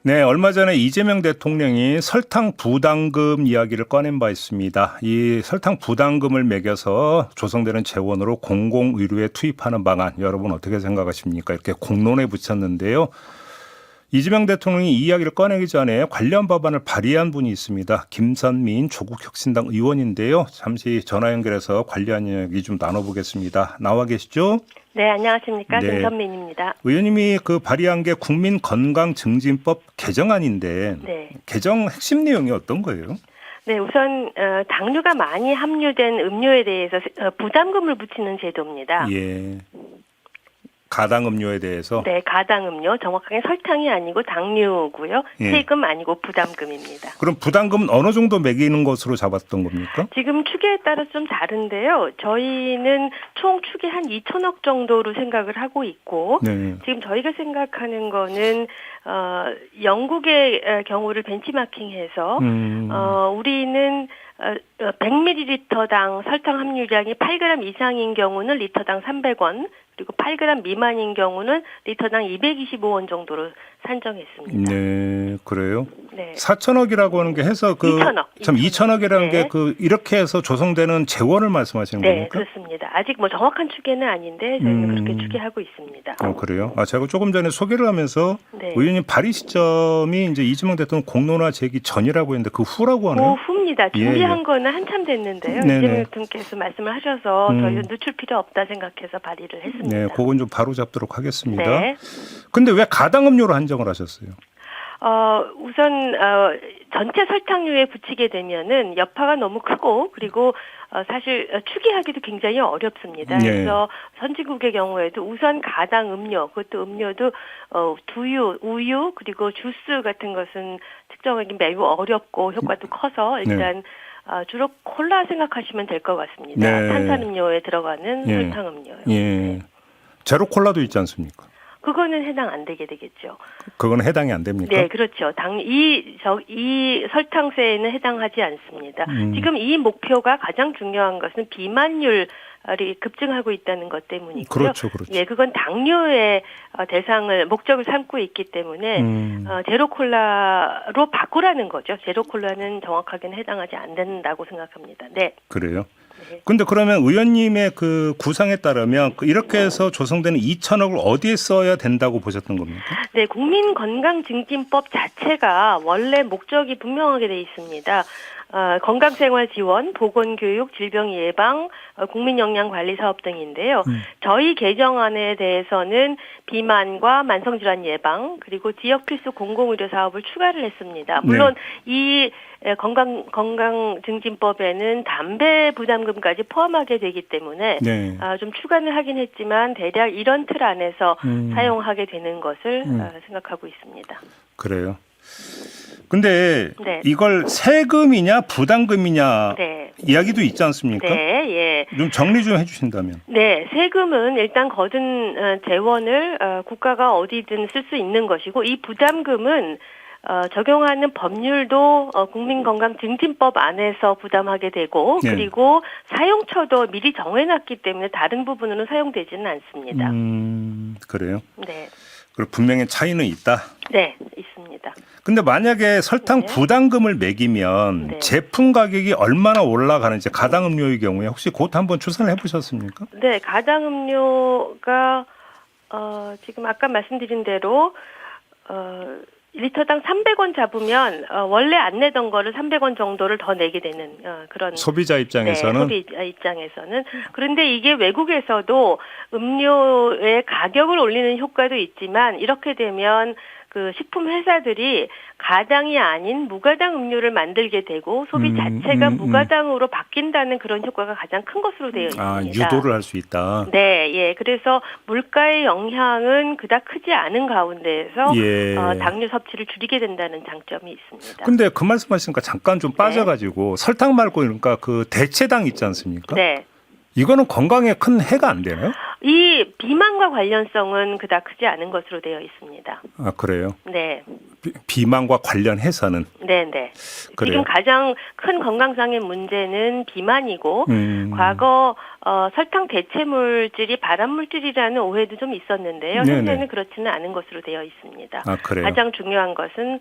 네, 얼마 전에 이재명 대통령이 설탕 부담금 이야기를 꺼낸 바 있습니다. 이 설탕 부담금을 매겨서 조성되는 재원으로 공공의료에 투입하는 방안, 여러분 어떻게 생각하십니까? 이렇게 공론에 붙였는데요. 이재명 대통령이 이 이야기를 꺼내기 전에 관련 법안을 발의한 분이 있습니다. 김선민 조국혁신당 의원인데요. 잠시 전화 연결해서 관련 이야기 좀 나눠보겠습니다. 나와 계시죠? 네, 안녕하십니까. 네. 김선민입니다. 의원님이 발의한 게 국민건강증진법 개정안인데 네. 개정 핵심 내용이 어떤 거예요? 네, 우선 당류가 많이 함유된 음료에 대해서 부담금을 붙이는 제도입니다. 예. 가당 음료에 대해서. 네, 가당 음료, 정확하게 설탕이 아니고 당류고요. 예. 세금 아니고 부담금입니다. 그럼 부담금은 어느 정도 매기는 것으로 잡았던 겁니까? 지금 추계에 따라 좀 다른데요. 저희는 총 추계 한 2천억 정도로 생각을 하고 있고 네. 지금 저희가 생각하는 거는 영국의 경우를 벤치마킹해서 우리는 100ml당 설탕 함유량이 8g 이상인 경우는 리터당 300원, 그리고 8g 미만인 경우는 리터당 225원 정도로 산정했습니다. 네, 그래요? 네. 4천억이라고 하는 게 해서 2천억. 참 2천억이라는 네. 게 이렇게 해서 조성되는 재원을 말씀하시는 네, 겁니까? 그렇습니다. 아직 정확한 추계는 아닌데 저희는 그렇게 추계하고 있습니다. 그래요? 제가 조금 전에 소개를 하면서 네. 의원님 발의 시점이 이제 이재명 대통령 공론화 제기 전이라고 했는데 그 후라고 하네요. 후입니다. 준비한 예. 거는 한참 됐는데요. 네네. 이재명 대통령께서 말씀을 하셔서 저희는 늦출 필요 없다 생각해서 발의를 했습니다. 네, 그건 좀 바로 잡도록 하겠습니다. 네. 근데 왜 가당음료로 한정을 하셨어요? 우선 전체 설탕류에 붙이게 되면은 여파가 너무 크고 그리고 사실 추계하기도 굉장히 어렵습니다. 네. 그래서 선진국의 경우에도 우선 가당 음료, 그것도 음료도 두유, 우유 그리고 주스 같은 것은 측정하기 매우 어렵고 효과도 커서 일단 주로 콜라 생각하시면 될 것 같습니다. 네. 탄산음료에 들어가는 예. 설탕음료요. 예. 네. 제로 콜라도 있지 않습니까? 그거는 해당 안 되게 되겠죠. 그거는 해당이 안 됩니까? 네, 그렇죠. 이 설탕세에는 해당하지 않습니다. 지금 이 목표가 가장 중요한 것은 비만율이 급증하고 있다는 것 때문이고요. 그렇죠, 그렇죠. 예, 그건 당뇨의 목적을 삼고 있기 때문에 제로 콜라로 바꾸라는 거죠. 제로 콜라는 정확하게는 해당하지 않는다고 생각합니다. 네. 그래요? 네. 근데 그러면 의원님의 구상에 따르면 이렇게 해서 조성되는 2천억을 어디에 써야 된다고 보셨던 겁니까? 네, 국민건강증진법 자체가 원래 목적이 분명하게 돼 있습니다. 건강생활 지원, 보건교육, 질병 예방, 국민영양관리 사업 등인데요. 저희 개정안에 대해서는 비만과 만성질환 예방, 그리고 지역 필수 공공의료 사업을 추가를 했습니다. 물론 이 건강증진법에는 담배 부담금까지 포함하게 되기 때문에 좀 추가는 하긴 했지만 대략 이런 틀 안에서 사용하게 되는 것을 생각하고 있습니다. 그래요. 근데 네. 이걸 세금이냐 부담금이냐 이야기도 있지 않습니까? 네, 예. 좀 정리 좀 해주신다면. 네, 세금은 일단 거둔 재원을 국가가 어디든 쓸 수 있는 것이고 이 부담금은 적용하는 법률도 국민건강증진법 안에서 부담하게 되고 그리고 사용처도 미리 정해놨기 때문에 다른 부분으로는 사용되지는 않습니다. 그래요? 네. 그리고 분명히 차이는 있다? 네, 있습니다. 근데 만약에 설탕 부담금을 매기면 제품 가격이 얼마나 올라가는지 가당 음료의 경우에 혹시 그것도 한번 추산을 해보셨습니까? 네, 가당 음료가 지금 아까 말씀드린 대로 리터당 300원 잡으면 원래 안 내던 거를 300원 정도를 더 내게 되는 그런 소비자 입장에서는 소비자 입장에서는 그런데 이게 외국에서도 음료의 가격을 올리는 효과도 있지만 이렇게 되면 그 식품 회사들이 가당이 아닌 무가당 음료를 만들게 되고 소비 자체가 무가당으로 바뀐다는 그런 효과가 가장 큰 것으로 되어 있습니다. 유도를 할 수 있다. 네, 예. 그래서 물가의 영향은 그닥 크지 않은 가운데에서 당류 섭취를 줄이게 된다는 장점이 있습니다. 근데 그 말씀하시니까 잠깐 좀 빠져가지고 설탕 말고 그러니까 그 대체당 있지 않습니까? 네. 이거는 건강에 큰 해가 안 되나요? 이 비만과 관련성은 그닥 크지 않은 것으로 되어 있습니다. 그래요? 네. 비만과 관련해서는. 네네. 그래요? 지금 가장 큰 건강상의 문제는 비만이고 과거 설탕 대체 물질이 발암 물질이라는 오해도 좀 있었는데요. 네네. 현재는 그렇지는 않은 것으로 되어 있습니다. 아, 그래요? 가장 중요한 것은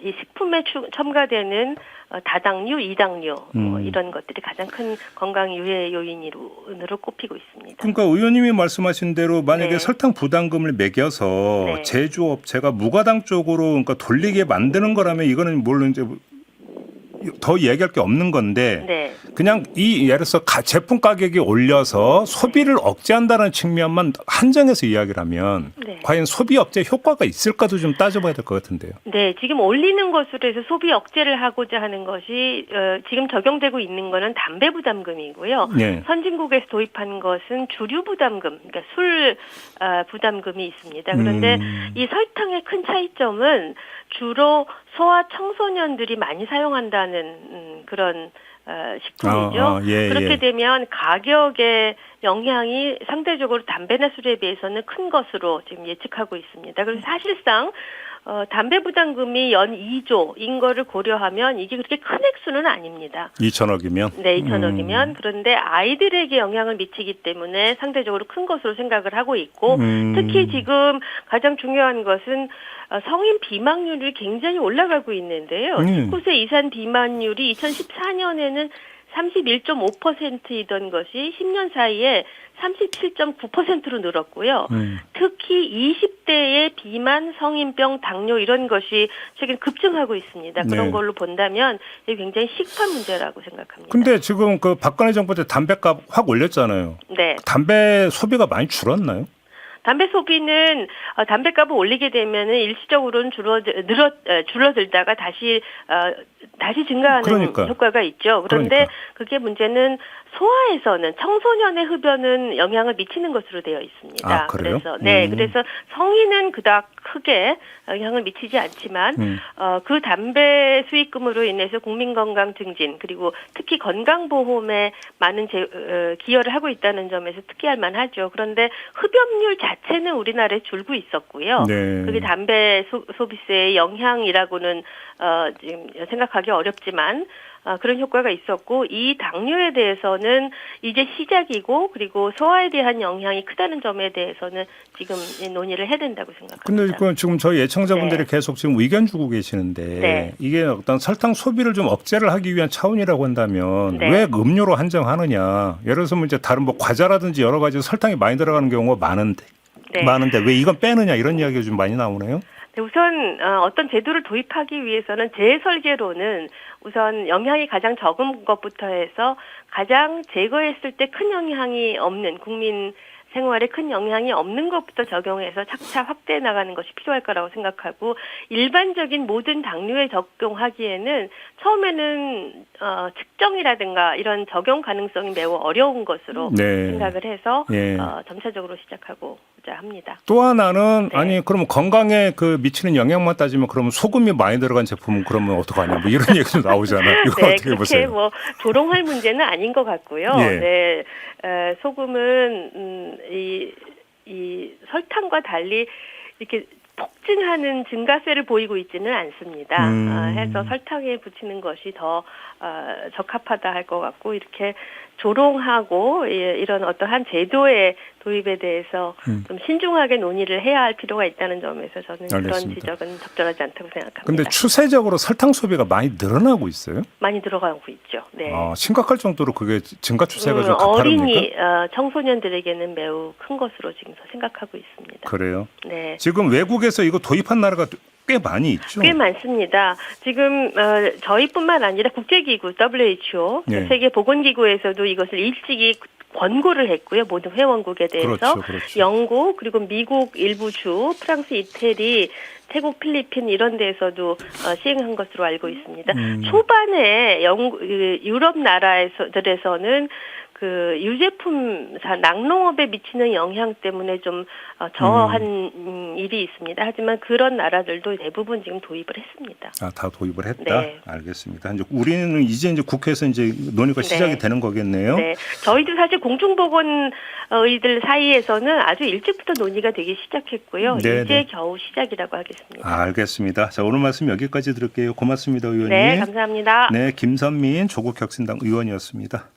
이 식품에 첨가되는 다당류, 이당류 이런 것들이 가장 큰 건강 유해 요인으로 꼽히고 있습니다. 그러니까 의원님이 말씀하신 대로 만약에 네. 설탕 부담금을 매겨서 네. 제조업체가 무과당 쪽으로 그러니까 돌리게 만드는 거라면 이거는 물론 이제 더 얘기할 게 없는 건데 네. 그냥 예를 들어서 제품 가격이 올려서 소비를 억제한다는 측면만 한정해서 이야기를 하면 네. 과연 소비 억제 효과가 있을까도 좀 따져봐야 될 것 같은데요. 네, 지금 올리는 것으로 해서 소비 억제를 하고자 하는 것이 지금 적용되고 있는 거는 담배 부담금이고요. 네. 선진국에서 도입한 것은 주류 부담금, 그러니까 술 부담금이 있습니다. 그런데 이 설탕의 큰 차이점은 주로 소아 청소년들이 많이 사용한다는 그런 식품이죠. 예, 그렇게 예. 되면 가격의 영향이 상대적으로 담배나 술에 비해서는 큰 것으로 지금 예측하고 있습니다. 그래서 사실상 담배 부담금이 연 2조인 거를 고려하면 이게 그렇게 큰 액수는 아닙니다. 2천억이면? 네, 2천억이면. 그런데 아이들에게 영향을 미치기 때문에 상대적으로 큰 것으로 생각을 하고 있고 특히 지금 가장 중요한 것은 성인 비만율이 굉장히 올라가고 있는데요. 19세 이상 비만율이 2014년에는 31.5%이던 것이 10년 사이에 37.9%로 늘었고요. 특히 20대의 비만, 성인병, 당뇨 이런 것이 최근 급증하고 있습니다. 그런 네. 걸로 본다면 이게 굉장히 시급한 문제라고 생각합니다. 근데 지금 그 박근혜 정부 때 담배값 확 올렸잖아요. 네. 담배 소비가 많이 줄었나요? 담배 소비는 담배값을 올리게 되면은 일시적으로는 줄어들다가 다시 증가하는 그러니까. 효과가 있죠. 그런데 그러니까. 그게 문제는 소아에서는 청소년의 흡연은 영향을 미치는 것으로 되어 있습니다. 아, 그래요? 그래서 성인은 그닥 크게 영향을 미치지 않지만 그 담배 수익금으로 인해서 국민건강 증진 그리고 특히 건강보험에 많은 기여를 하고 있다는 점에서 특이할 만하죠. 그런데 흡연율 자체는 우리나라에 줄고 있었고요. 네. 그게 담배 소비세의 영향이라고는 지금 생각하기 어렵지만 그런 효과가 있었고 이 당뇨에 대해서는 이제 시작이고 그리고 소아에 대한 영향이 크다는 점에 대해서는 지금 논의를 해야 된다고 생각합니다. 근데 지금 저희 애청자분들이 네. 계속 지금 의견 주고 계시는데 네. 이게 어떤 설탕 소비를 좀 억제를 하기 위한 차원이라고 한다면 네. 왜 음료로 한정하느냐? 예를 들어서 이제 다른 뭐 과자라든지 여러 가지 설탕이 많이 들어가는 경우가 많은데 왜 이건 빼느냐 이런 이야기가 좀 많이 나오네요. 우선 어떤 제도를 도입하기 위해서는 제 설계로는 우선 영향이 가장 적은 것부터 해서 가장 제거했을 때 큰 영향이 없는 국민 생활에 큰 영향이 없는 것부터 적용해서 차차 확대해 나가는 것이 필요할 거라고 생각하고 일반적인 모든 당류에 적용하기에는 처음에는 측정이라든가 이런 적용 가능성이 매우 어려운 것으로 생각을 해서 점차적으로 시작하고자 합니다. 또 하나는 아니 그러면 건강에 그 미치는 영향만 따지면 그러면 소금이 많이 들어간 제품은 그러면 어떡하냐 뭐 이런 얘기도 나오잖아요. 이거 네, 어떻게 보세요? 뭐 조롱할 문제는 아닌 것 같고요. 예. 소금은 이 설탕과 달리 이렇게 폭증하는 증가세를 보이고 있지는 않습니다. 해서 설탕에 붙이는 것이 더 적합하다 할 것 같고 이렇게 조롱하고 이런 어떠한 제도의 도입에 대해서 좀 신중하게 논의를 해야 할 필요가 있다는 점에서 저는 알겠습니다. 그런 지적은 적절하지 않다고 생각합니다. 그런데 추세적으로 설탕 소비가 많이 늘어나고 있어요? 많이 들어가고 있죠. 네. 심각할 정도로 그게 증가 추세가 좀 가파릅니까? 어린이 청소년들에게는 매우 큰 것으로 지금 생각하고 있습니다. 그래요? 네. 지금 외국에서 이거 도입한 나라가 꽤 많이 있죠? 꽤 많습니다. 지금 저희뿐만 아니라 국제기구 WHO, 세계보건기구에서도 이것을 일찍이 권고를 했고요. 모든 회원국에 대해서. 그렇죠. 영국 그리고 미국 일부 주, 프랑스, 이태리, 태국, 필리핀 이런 데에서도 시행한 것으로 알고 있습니다. 초반에 유럽 나라들에서는 그 유제품사 낙농업에 미치는 영향 때문에 좀 저한 일이 있습니다. 하지만 그런 나라들도 대부분 지금 도입을 했습니다. 아, 다 도입을 했다. 네. 알겠습니다. 이제 우리는 이제 국회에서 이제 논의가 시작이 네. 되는 거겠네요. 네, 저희도 사실 공중보건의들 사이에서는 아주 일찍부터 논의가 되기 시작했고요. 네, 이제 네. 겨우 시작이라고 하겠습니다. 알겠습니다. 자, 오늘 말씀 여기까지 들을게요. 고맙습니다, 의원님. 네, 감사합니다. 네, 김선민 조국혁신당 의원이었습니다.